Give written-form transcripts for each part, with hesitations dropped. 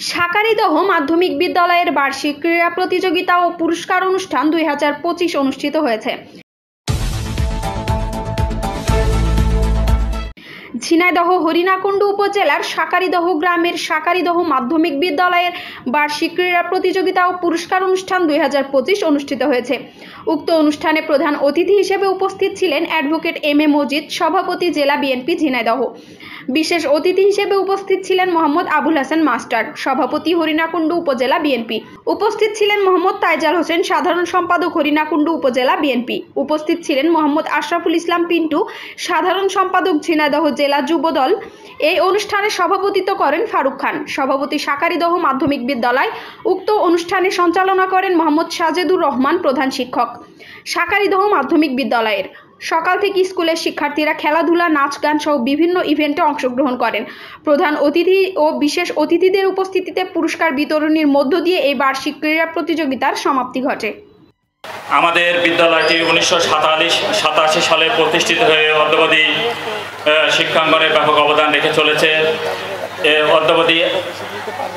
শাকারীদহ মাধ্যমিক বিদ্যালয়ের বার্ষিক ক্রীড়া প্রতিযোগিতা ও পুরস্কার অনুষ্ঠান 2025 অনুষ্ঠিত হয়েছে। ঝিনাইদহ হরিণাকুণ্ডু উপজেলার শাকারীদহ গ্রামের শাকারীদহ মাধ্যমিক বিদ্যালয়ের বার্ষিক ক্রীড়া প্রতিযোগিতা ও পুরস্কার অনুষ্ঠান 2025 অনুষ্ঠিত হয়েছে। উক্ত অনুষ্ঠানে প্রধান অতিথি হিসেবে উপস্থিত ছিলেন অ্যাডভোকেট এম এ মজিদ, সভাপতি জেলা বিএনপি ঝিনাইদহ। বিশেষ অতিথি হিসেবে উপস্থিত ছিলেন মোহাম্মদ আবুল হাসান মাস্টার, সভাপতি হরিণাকুণ্ডু উপজেলা বিএনপি। উপস্থিত ছিলেন মোহাম্মদ তাইজাল হোসেন, সাধারণ সম্পাদক হরিণাকুণ্ডু উপজেলা বিএনপি। উপস্থিত ছিলেন মোহাম্মদ আশরাফুল ইসলাম পিন্টু, সাধারণ সম্পাদক ঝিনাইদহ জেলা যুবদল। এই অনুষ্ঠানে সভাপতিত্ব করেন ফারুক খান, সভাপতি শাকারীদহ মাধ্যমিক বিদ্যালয়। উক্ত অনুষ্ঠানে সঞ্চালনা করেন মোহাম্মদ সাজেদুর রহমান, প্রধান শিক্ষক শাকারীদহ মাধ্যমিক বিদ্যালয়ের। সকাল থেকে স্কুলের শিক্ষার্থীরা খেলাধুলা, নাচ গান সহ বিভিন্ন ইভেন্টে অংশগ্রহণ করেন। প্রধান অতিথি ও বিশেষ অতিথিদের উপস্থিতিতে পুরস্কার বিতরণের মধ্য দিয়ে এই বার্ষিক ক্রীড়া প্রতিযোগিতার সমাপ্তি ঘটে। আমাদের বিদ্যালয়টি 1987 সালে প্রতিষ্ঠিত হয়ে অদ্যাবধি শিক্ষাঙ্গনে ব্যাপক অবদান রেখে চলেছে। অদ্যাবধি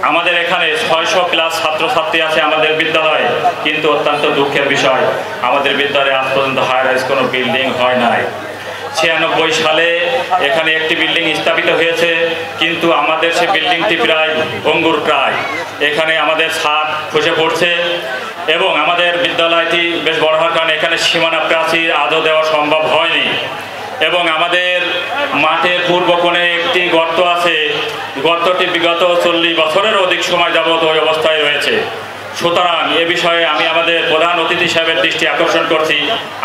আমাদের এখানে 600+ ছাত্রছাত্রী আছে আমাদের বিদ্যালয়ে, কিন্তু অত্যন্ত দুঃখের বিষয় আমাদের বিদ্যালয়ে আজ পর্যন্ত হাই রাইজ কোনো বিল্ডিং হয় নাই। 96 সালে এখানে একটি বিল্ডিং স্থাপিত হয়েছে, কিন্তু আমাদের সে বিল্ডিংটি প্রায় ভঙ্গুর প্রায়। এখানে আমাদের ছাদ খসে পড়ছে এবং আমাদের বিদ্যালয়টি বেশ বড় হওয়ার কারণে এখানে সীমানা প্রাচীর আজও দেওয়া সম্ভব হয়নি এবং আমাদের মাঠের পূর্ব কোণে একটি গর্ত আছে। গর্তটি বিগত 40 বছরের অধিক সময় যাবত ওই অবস্থায় রয়েছে। সুতরাং এ বিষয়ে আমি আমাদের প্রধান অতিথি সাহেবের দৃষ্টি আকর্ষণ করছি,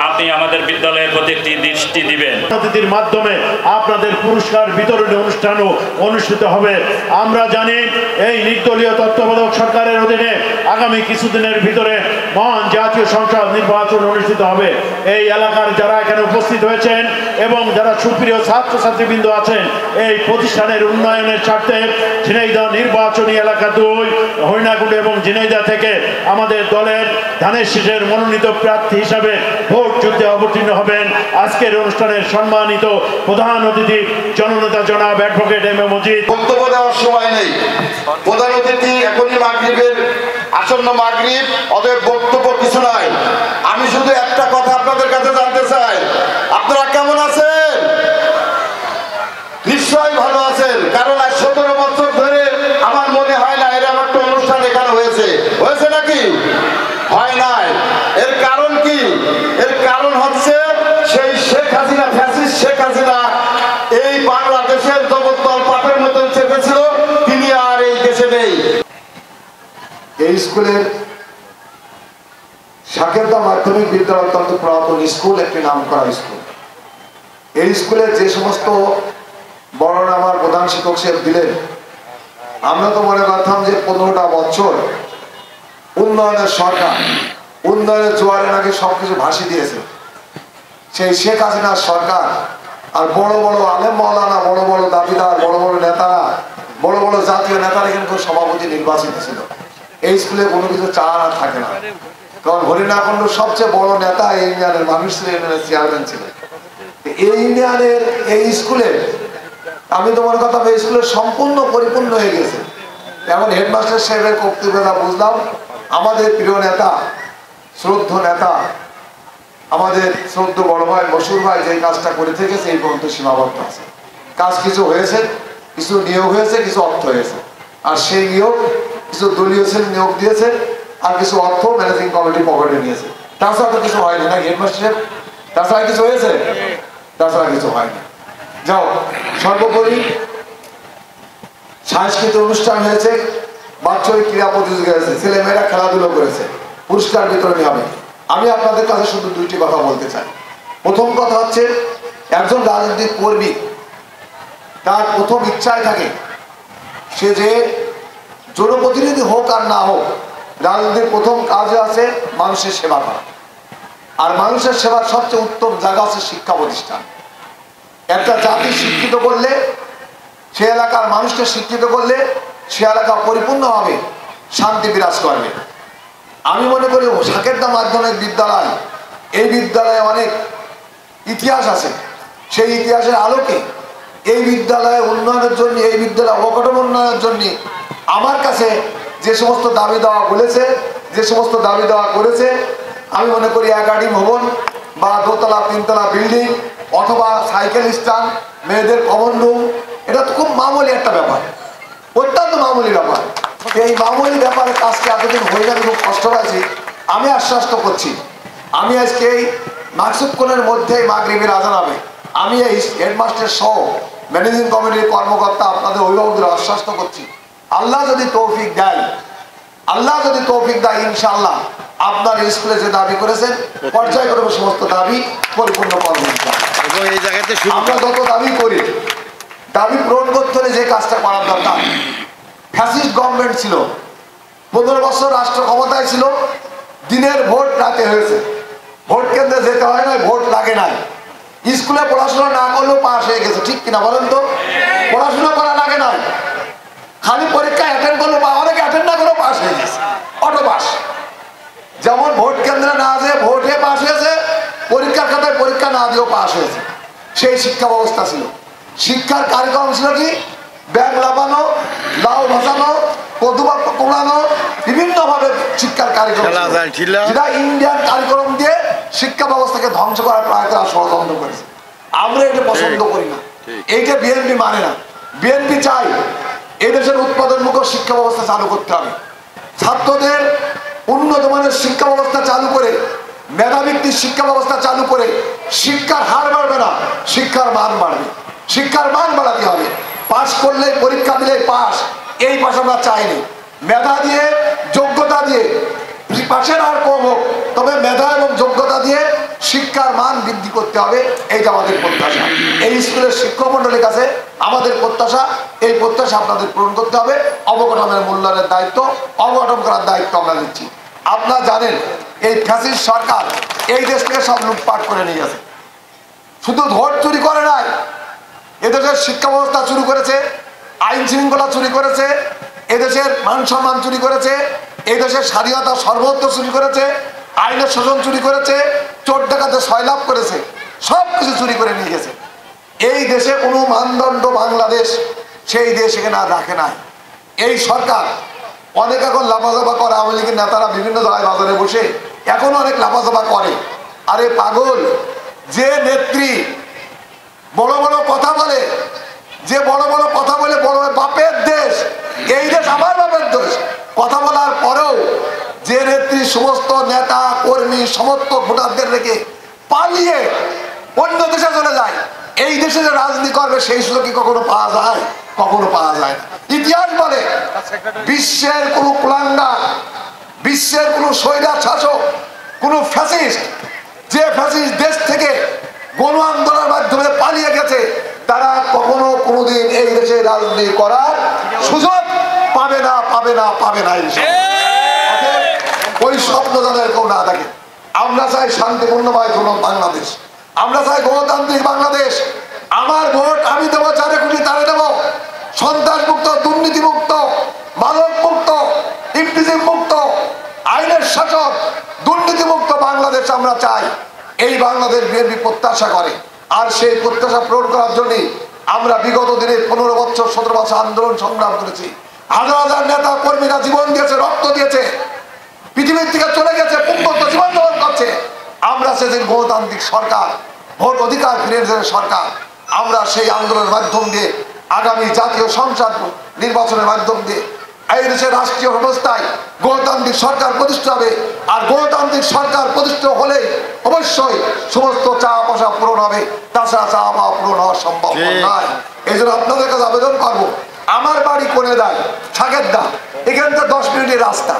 আপনি আমাদের বিদ্যালয়ের প্রতি একটি দৃষ্টি দিবেন। অতিথির মাধ্যমে আপনাদের পুরস্কার বিতরণী অনুষ্ঠানও অনুষ্ঠিত হবে। আমরা জানি এই নির্দলীয় তত্ত্বাবধায়ক সরকারের অধীনে আগামী কিছুদিনের ভিতরে মহান জাতীয় সংসদ নির্বাচন অনুষ্ঠিত হবে। এই এলাকার যারা এখানে উপস্থিত হয়েছেন এবং যারা সুপ্রিয় ছাত্রছাত্রীবৃন্দ আছেন, এই প্রতিষ্ঠানের উন্নয়নের স্বার্থে ঝিনাইদহ নির্বাচনী এলাকা 2, হরিণাকুণ্ডু এবং ঝিনাইদহ থেকে আমাদের দলের ধানের শীষের মনোনীত প্রার্থী হিসাবে ভোট যুদ্ধে অবতীর্ণ হবেন আজকের অনুষ্ঠানের সম্মানিত প্রধান অতিথি জননেতা জনাব অ্যাডভোকেট এম এ মজিদ। বক্তব্য দেওয়ার সময় নেই, প্রধান অতিথি এখনই মাগরিবের আসন্ন মাগরিব, অতএব বক্তব্য কিছু নাই। আমি শুধু একটা কথা আপনাদের কাছে জানতে চাই, আপনারা কেমন আছেন? নিশ্চয়ই ভালো আছেন, কারণ আজ 17 বছর ধরে আমার মনে হয় না এরকম একটা অনুষ্ঠান এখানে হয়েছে নাকি? হয় নাই। এর কারণ কি? এর কারণ হচ্ছে সেই শেখ হাসিনা, ফ্যাসিস্ট শেখ হাসিনা এই বাংলাদেশের জগদ্দল পাপের মতন চেপেছিল, তিনি আর এই দেশে নেই। এই স্কুলের শাকারীদহ মাধ্যমিক বিদ্যালয় অত্যন্ত পুরাতন স্কুল, একটি নামকরা স্কুল। এই স্কুলে যে সমস্ত বর্ণনা আমার প্রধান শিক্ষক সাহেব দিলেন, আমরা তো মনে করতাম যে 15টা বছর উন্নয়নের সরকার, উন্নয়নের জোয়ারে নাকি সবকিছু ভাসিয়ে দিয়েছে সেই শেখ হাসিনার সরকার। আর বড় বড় আলেম মাওলানা, বড় বড় দাবিদার, বড় বড় নেতারা, বড় বড় জাতীয় নেতারা কিন্তু সভাপতি নির্বাচিত ছিল। এই স্কুলে কোনো কিছু চাওয়া থাকে না, কারণ হরিণাকুণ্ডুর সবচেয়ে বড় নেতা এই ইউনিয়নের মানুষ ছিল, ইউনিয়নের চেয়ারম্যান ছিলেন। এই ইউনিয়নের এই স্কুলে আমি তোমার কথা, এই স্কুলে সম্পূর্ণ পরিপূর্ণ হয়ে গেছে। এখন হেডমাস্টার সাহেবের কর্তৃত্বটা বুঝলাম, আমাদের প্রিয় নেতা, শ্রদ্ধ নেতা, আমাদের শ্রদ্ধ বড় ভাই মশুর ভাই যে কাজটা করে থেকেছে এই পর্যন্ত সীমাবদ্ধ আছে। কাজ কিছু হয়েছে, কিছু নিয়োগ হয়েছে, কিছু অর্থ হয়েছে। আর সেই নিয়োগ কিছু দলীয় ছেলে নিয়োগ দিয়েছে, আর কিছু অর্থ ম্যানেজিং কমিটি পকেটে নিয়েছে। তাছাড়া তো কিছু হয়নি না হেডমাস্টার সাহেব? তাছাড়া কিছু হয়েছে? তাছাড়া কিছু হয়নি। যাও, সর্বোপরি সাংস্কৃতিক অনুষ্ঠান হয়েছে, বাৎসরিক ক্রীড়া প্রতিযোগিতা হয়েছে, ছেলেমেয়েরা খেলাধুলো করেছে, পুরস্কার বিতরণী হবে। আমি আপনাদের কাছে শুধু 2টি কথা বলতে চাই। প্রথম কথা হচ্ছে, একজন রাজনৈতিক কর্মী তার প্রথম ইচ্ছায় থাকে সে যে জনপ্রতিনিধি হোক আর না হোক, রাজনীতির প্রথম কাজে আছে মানুষের সেবা করা। আর মানুষের সেবার সবচেয়ে উত্তম জায়গা আছে শিক্ষা প্রতিষ্ঠান। একটা জাতি শিক্ষিত করলে, সে এলাকার মানুষকে শিক্ষিত করলে সে এলাকা পরিপূর্ণভাবে শান্তি বিরাজ করবে। আমি মনে করি শাকারীদহ মাধ্যমিক বিদ্যালয়, এই বিদ্যালয়ে অনেক ইতিহাস আছে। সেই ইতিহাসের আলোকে এই বিদ্যালয়ে উন্নয়নের জন্য, এই বিদ্যালয় অবকাঠামো উন্নয়নের জন্য আমার কাছে যে সমস্ত দাবি দেওয়া বলেছে, যে সমস্ত দাবি দেওয়া করেছে, আমি মনে করি একাডেমি ভবন বা দোতলা তিনতলা বিল্ডিং অথবা সাইকেল স্ট্যান্ড, মেয়েদের কমন রুম, এটা তো খুব মামুলি একটা ব্যাপার, অত্যন্ত মামুলি ব্যাপার। এই মামুলি ব্যাপারে কাজকে এতদিন হয়ে যাবে, খুব কষ্ট হয়েছে। আমি আশ্বস্ত করছি, আমি আজকে এই মাকসুদক্ষণের মধ্যেই মাগরিবের আজান হবে, আমি এই হেডমাস্টার সহ ম্যানেজিং কমিটির কর্মকর্তা আপনাদের অভিভাবকদের আশ্বস্ত করছি, আল্লাহ যদি তৌফিক দেয়, আল্লাহ যদি তৌফিক দেয়, ইনশাআল্লাহ আপনার স্কুলে যে দাবি করেছেন পর্যায়ক্রমে সমস্ত দাবি পরিপূর্ণ করবেন। আমরা যত দাবি করি, দাবি পূরণ করতে হলে যে কাজটা করার দরকার, ফ্যাসিস্ট গভর্নমেন্ট ছিল, 15 বছর রাষ্ট্র ক্ষমতায় ছিল, দিনের ভোট রাতে হয়েছে, ভোট কেন্দ্রে যেতে হয় না, ভোট লাগে নাই, স্কুলে পড়াশোনা না করলেও পাস হয়ে গেছে, ঠিক কিনা বলেন তো? পড়াশোনা করা লাগে নাই, খালি পরীক্ষা অ্যাটেন্ড করলো, বা অনেকে অ্যাটেন্ড না করলেও পাস হয়ে গেছে, অটো পাস। যেমন ভোট কেন্দ্রে না যেয়ে ভোটে পাস হয়েছে, পরীক্ষার খাতায় পরীক্ষা না দিয়েও পাস হয়েছে, সেই শিক্ষা ব্যবস্থা ছিল। শিক্ষার কার্যক্রম ছিল কি? ব্যাগ লাগানো, লাউ ভাসানো, কদুবাক্য কোড়ানো, বিভিন্ন ভাবে শিক্ষার কার্যক্রম, যেটা ইন্ডিয়ান কার্যক্রম দিয়ে শিক্ষা ব্যবস্থাকে ধ্বংস করার প্রায় তারা ষড়যন্ত্র করেছে। আমরা এটা পছন্দ করি না, এইটা বিএনপি মানে না। বিএনপি চাই এদেশের উৎপাদনমুখ শিক্ষা ব্যবস্থা চালু করতে হবে, ছাত্রদের উন্নত মানের শিক্ষা ব্যবস্থা চালু করে, মেধাভিত্তিক শিক্ষা ব্যবস্থা চালু করে শিক্ষার হার বাড়বে না, শিক্ষার মান বাড়বে। শিক্ষার মান বাড়াতে হবে। পাস করলে, পরীক্ষা দিলে পাস, এই পাস আমরা চাইনি। মেধা দিয়ে, যোগ্যতা দিয়ে, পাশের আর কম হোক, তবে মেধা এবং যোগ্যতা দিয়ে শিক্ষার মান বৃদ্ধি করতে হবে, এইটা আমাদের প্রত্যাশা। এই স্কুলের শিক্ষক মন্ডলীর কাছে আমাদের প্রত্যাশা, এই প্রত্যাশা আপনাদের পূরণ করতে হবে। অবকাঠামোর মূল্যায়নের দায়িত্ব, অবকাঠামো করার দায়িত্ব আমরা নিচ্ছি। আপনারা জানেন এই ফ্যাসিস্ট সরকার এই দেশ থেকে সব লুটপাট করে নিয়ে গেছে, শুধু ভোট চুরি করে নাই, এদেশের শিক্ষা ব্যবস্থা চুরি করেছে, আইন শৃঙ্খলা চুরি করেছে, এদেশের মান সম্মান চুরি করেছে, এই দেশের স্বাধীনতা সর্বত্র চুরি করেছে, আইনের শাসন চুরি করেছে, চোর ডাকাতে সয়লাভ করেছে, সব কিছু চুরি করে নিয়ে গেছে। এই দেশে কোনো মানদণ্ড বাংলাদেশ সেই দেশ এখানে আর রাখে নাই। এই সরকার অনেক এখন লাফাজাফা করে, আওয়ামী লীগের নেতারা বিভিন্ন জায়গায় বাজারে বসে এখন অনেক লাফাজাফা করে। আরে পাগল, যে নেত্রী বড় বড় কথা বলে, যে বড় বড় কথা বলে, বড় বাপের দেশ, এই দেশ আমার বাপের দেশ, কথা বলার পরেও যে নেত্রী সমস্ত নেতা কর্মী সমস্ত ভোটারদের রেখে পালিয়ে অন্য দেশে চলে যায়, এই দেশে যে রাজনীতি করবে সেই সুযোগ কি কখনো পাওয়া যায়? কখনো পাওয়া যায় না। ইতিহাস বলে বিশ্বের কোন কুলাঙ্গার, বিশ্বের কোন স্বৈরাচার শাসক, কোন ফ্যাসিস্ট, যে ফ্যাসিস্ট দেশ থেকে গণ আন্দোলনের মাধ্যমে পালিয়ে গেছে, তারা কখনো কোনোদিন এই দেশে রাজনীতি করার সুযোগ পাবে না, পাবে না, পাবে না। ওই স্বপ্ন যাদের কেউ না থাকে। আমরা চাই শান্তিপূর্ণভাবে বাংলাদেশ, আমরা চাই গণতান্ত্রিক বাংলাদেশ। আমার ভোট আমি দেবো, যারে খুশি তারে দেবো, সন্ত্রাস মুক্ত, দুর্নীতি মুক্ত, মাদক মুক্ত, ইফতিজিং মুক্ত, আইনের শাসক, দুর্নীতি মুক্ত বাংলাদেশ আমরা চাই। এই বাংলাদেশ বিএনপি প্রত্যাশা করে, আর সেই প্রত্যাশা পূরণ করার জন্য আমরা বিগত দিনে 15 বছর 17 বছর আন্দোলন সংগ্রাম করেছি। হাজার হাজার নেতা কর্মীরা জীবন দিয়েছে, রক্ত দিয়েছে, পৃথিবীর থেকে চলে গেছে, পুঙ্গত্ব জীবন গ্রহণ করছে। আমরা সেদিন গণতান্ত্রিক সরকার, ভোট অধিকার ফিরে সরকার, আমরা সেই আন্দোলনের মাধ্যম দিয়ে আগামী জাতীয় সংসদ নির্বাচনের মাধ্যম দিয়ে এই দেশের রাষ্ট্রীয় ব্যবস্থায় গণতান্ত্রিক সরকার প্রতিষ্ঠা হবে। আর গণতান্ত্রিক সরকার প্রতিষ্ঠা হলে অবশ্যই সমস্ত চাওয়া পাওয়া পূরণ হবে, তাছাড়া চাওয়া পাওয়া পূরণ হওয়া সম্ভব নয়। এই জন্য আপনাদের কাছে আবেদন করবো, আমার বাড়ি কোনে দেয় সাকেরদা, এখান থেকে 10 মিনিটের রাস্তা।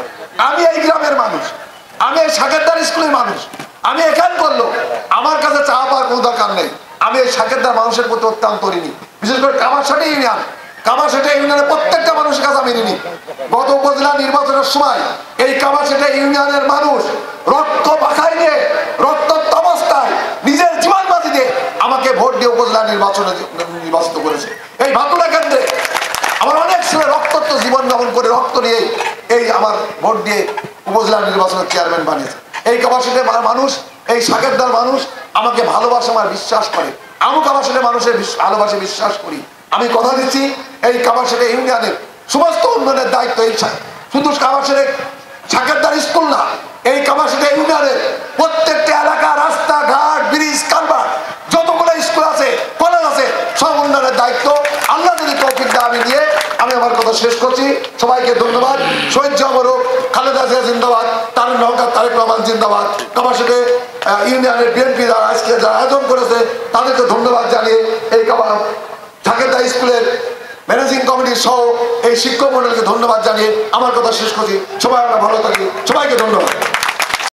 আমি এই গ্রামের মানুষ, আমি এই সাকেরদার স্কুলের মানুষ, আমি এখান করলো, আমার কাছে চাওয়া পাওয়ার কোনো দরকার নেই। আমি এই সাকেরদার মানুষের প্রতি অত্যন্ত ঋণী, বিশেষ করে কামারসাটি ইউনিয়ন, কামারসাটি ইউনিয়নের প্রত্যেকটা মানুষের কাছে আমি ঋণী। গত উপজেলা নির্বাচনের সময় এই কামারসাটি ইউনিয়নের মানুষ রক্ত পাখায় নিয়ে, রক্তাক্ত অবস্থায় নিজের জীবন বাজি দিয়ে আমাকে ভোট দিয়ে উপজেলা নির্বাচিত করেছে। এই ভাতুলা কেন্দ্রে আমার অনেক ছেলে রক্তাক্ত জীবন যাপন করে রক্ত নিয়ে এই আমার ভোট দিয়ে উপজেলা নির্বাচনের চেয়ারম্যান বানিয়েছে। এই কামারসাটির মানুষ, এই সাকেরদার মানুষ আমাকে ভালোবাসে, আমার বিশ্বাস করে। আমি কামারসাটি মানুষের ভালোবাসে, বিশ্বাস করি। আমি কথা দিচ্ছি এই কামারসাটি ইউনিয়নের সমস্ত উন্নয়নের দায়িত্ব এই শুধু কামারশেঠ সাকেতদার স্কুল না, এই কামারশেঠ ইউনিয়নের প্রত্যেকটা এলাকা, রাস্তাঘাট, ব্রিজ, কালভার্ট, যতগুলো স্কুল আছে, কলেজ আছে, সব উন্নয়নের দায়িত্ব আল্লাহ যদি তৌফিক দেয় আমি নিয়ে আমি আমার কথা শেষ করছি। সবাইকে ধন্যবাদ। শহীদ জামরুক, খালেদা জিয়া জিন্দাবাদ, তারেক রহমান জিন্দাবাদ। কামারশেঠে ইউনিয়নের বিএনপি যারা আজকে যারা আয়োজন করেছে তাদেরকে ধন্যবাদ জানিয়ে এই সাকেতদা স্কুলের ম্যানেজিং কমিটির সহ এই শিক্ষক মন্ডলীকে ধন্যবাদ জানিয়ে আমার কথা শেষ করছি। সবাই আমরা ভালো থাকি। সবাইকে ধন্যবাদ।